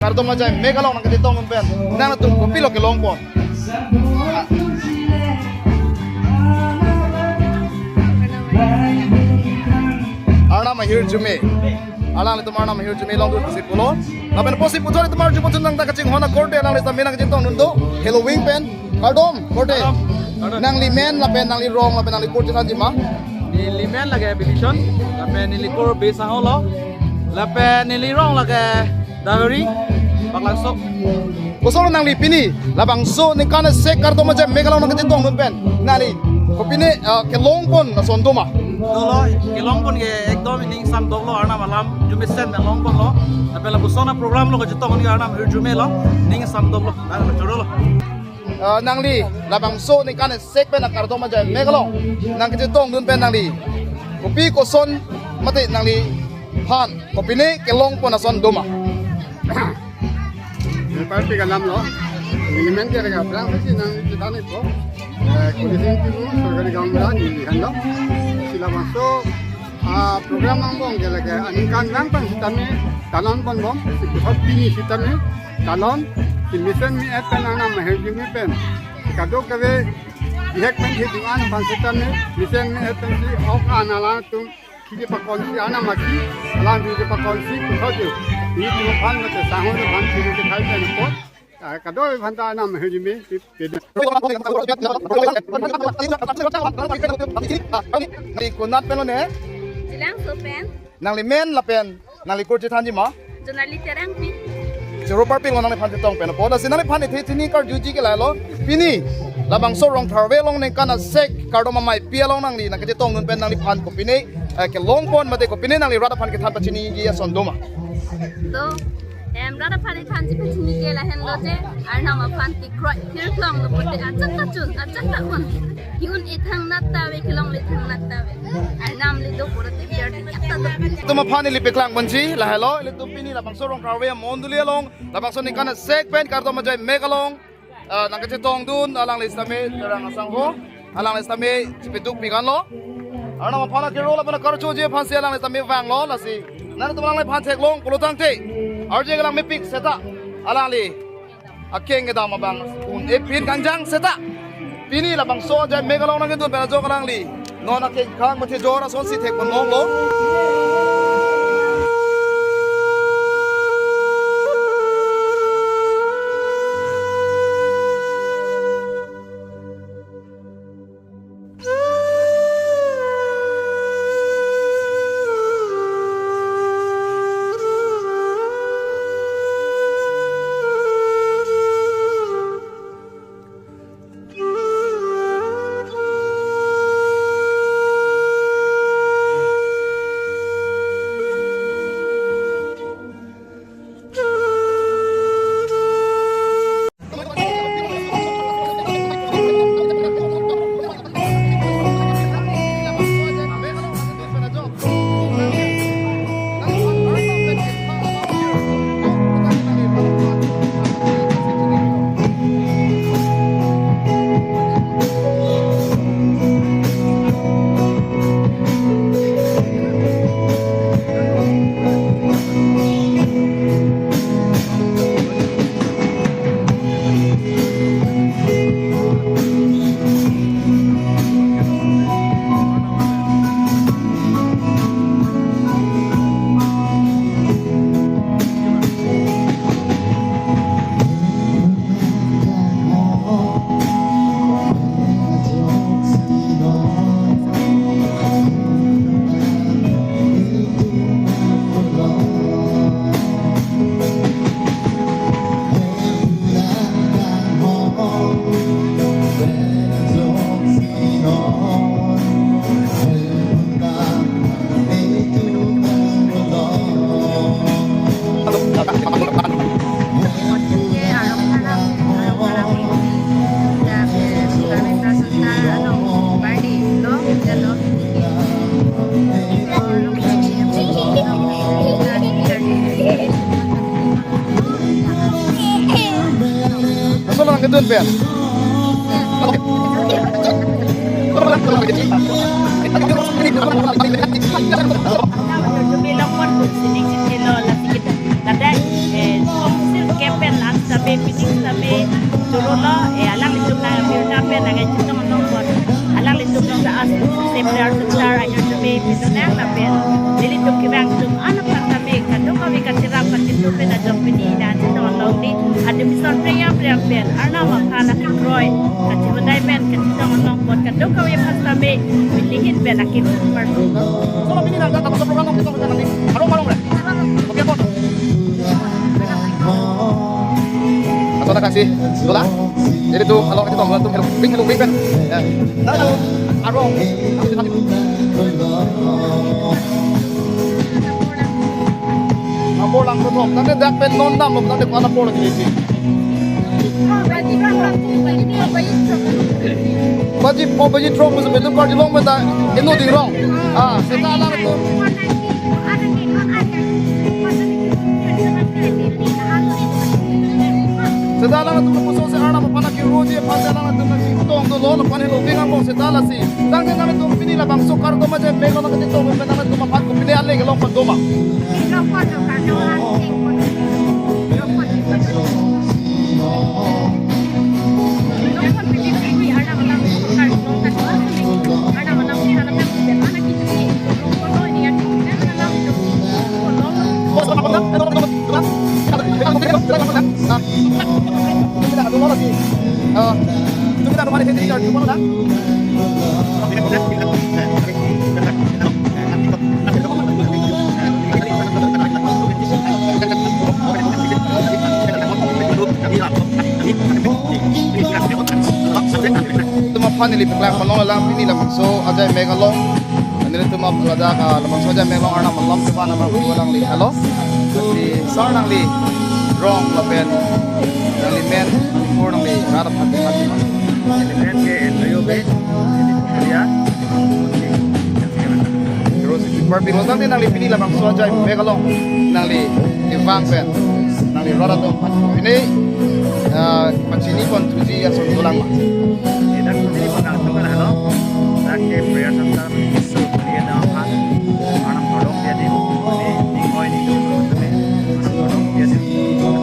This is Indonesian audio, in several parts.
Kardo ma jai megalong nang ketong pen. Nang tung kopi lo ke longpon. Arna ma hir jume. Alang le tumar na ma hir jume long du si pulo. Na pen posi pujo le tumar ju pujo nang ta kaching hona korte alang le ta menang jitong nundo. Halloween pen. Kardom korte. Nang li men la pen nang li rong la pen nang li korte san jima. Ni limen lagi petition, lape ni likur bisa holo, lape ni lirong lagi dahuri, baklang sok. Kusolo nang li pini labang so ni kana sek kardo ma jai megalong nang ketong nun pen. Nali kopine ke longpon na sondoma. Dolo, kilong pun ke ekdom ini sam dolo arna malam jumisen na long pun lo, lape la busona program lo kejutong ni arna jume lo, ning sam dolo, arna juro lo. Nang li labang so ni kana sek pen na kardo ma jai megalong nang ketong nun pen nang li kopi koson mate nang li pan kopine ke longpon na sondoma. Parti kalam lo, elemen dia agak berang mesti nang kita ni po. Kondisi itu sorry gambaran ini kan lo. Sila masuk program ambong dia lagi aningkan lang pan sistem ni talon pon bom. Sebab ini sistem ni talon si mission ni at nang nama helping ni pen. Kado kave dihek pen hitungan pan sistem ni mission ni at si ok anala tu kini pakon si anak mati, alam di pakon si kuhaju. Ini cuma pan macam sahun tu pan kini kita kaya ni pot. Kado pan ta anak mah hujumi. Nali kunat pelo ne, Silang sopen, nang li men la pen, nang li kurti tanji ma. jurnali terang pi, Jero parping lo nang li pan tong pen po. Dasi nang li pan ite tini kar juji ke lalo. Pini labang so rong tharwe long ne kana sek kardo mamai pia long nang li nang kete tong nun pen nang li pan ko pini ke long pon mate ko pini nang li rada pan ke than pachini gi ya sondoma. so rada pani thanji pachini ke la hen loje, nama panti kroi kirklong lo pote acak kacun, acak takun. Hiun ithang natta we kilong lithang natta we. Nam li do pura te biar te kata do. Tuma pani li peklang banji la hello li tu pini labang so rong tharwe monduli long labang so ni kana sek pen kardo ma jai megalong nang kete tong dun alang li stame terang asang ho alang li stame chipituk pigan lo. Arna ma phana kero la pana karcho je phanse alang li stame wang lo la si. Nan tu lang li phan thek long pulutang te. Arje galang me pik seta alang li akeng ge dama bang un e pin kanjang seta. Pini labang so jai megalong nang dun pena jo galang li. Non akeng khang ma the jora son si thek pon long lo. Kedun pen. Bilang pun sini sini lo lah sikit. Kadang itu nang na ben dili tuk kibang tum anak kami kadung kami kasirap itu pena jom pini dan itu long ni ada misal priang ben arna makana kroy kacibandai ben kacito long bot kadung kami kami pilihin ben akin super So pini na tapos sa programa kita kita nanti. Marong re. Okay po. Atau nak kasih dola. Jadi tu kalau kita tunggu tu hello big ben. Ya. Lalu arong. Apa lang tu tom. Nanti dak pen non dam lo nanti kau apa lagi ni. Baji drop musuh betul kau dilong benda. Inu dirong. Sekarang lang tu. Sedala na tum puso sa arna mapana ki roji pasala na tum na sintong do lo pane lo binga mo sedala si tang na tum pinila bang so kardo ma je mego na dito mo na tum mapat ko pili ale gelong pan doma kita rumah di sini di mana? Tumapan nili peklang malong lang pini lang so aja megalong nili tumap lada ka lamang so aja megalong arna malam tupa na walang li halo si sar nang li wrong lapen nang li men for nang li harap hati hati Elemen ke tayo be dia terus si parpin lo tang nang li pini lamang so aja megalong nang li ivang pen nang li rora tum ini macini kon tuji ason tulang ma idan kuni panang tungan halo ke prayer santa so dia na ha anam tolong dia di ni koi ni tu tu tolong dia di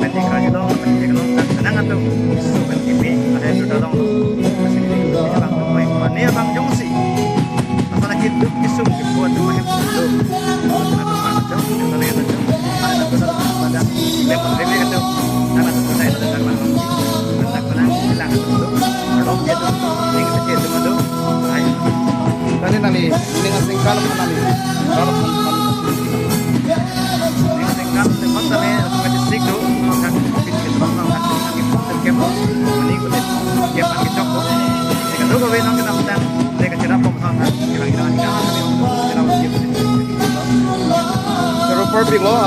penting kaji dong penting dong senang atau so penting me ada tu dong masih ni kita bang koi mana bang jongsi asal kita kisum kita buat tu macam tu atau mana tu kita lihat tu pada lepas lepas tu karena tu saya tu karena tak pernah hilang tu tolong dia tu tinggal kecil tu tu ayo tadi nali ini ngasing kalam nali kalam tinggal tempat tadi tempat disik tu kan kita bang kan kita kem ini kulit kem kita cokok jika tu kau benar kita minta mereka cerap pemahaman kira-kira ni kan kita pero perfect lo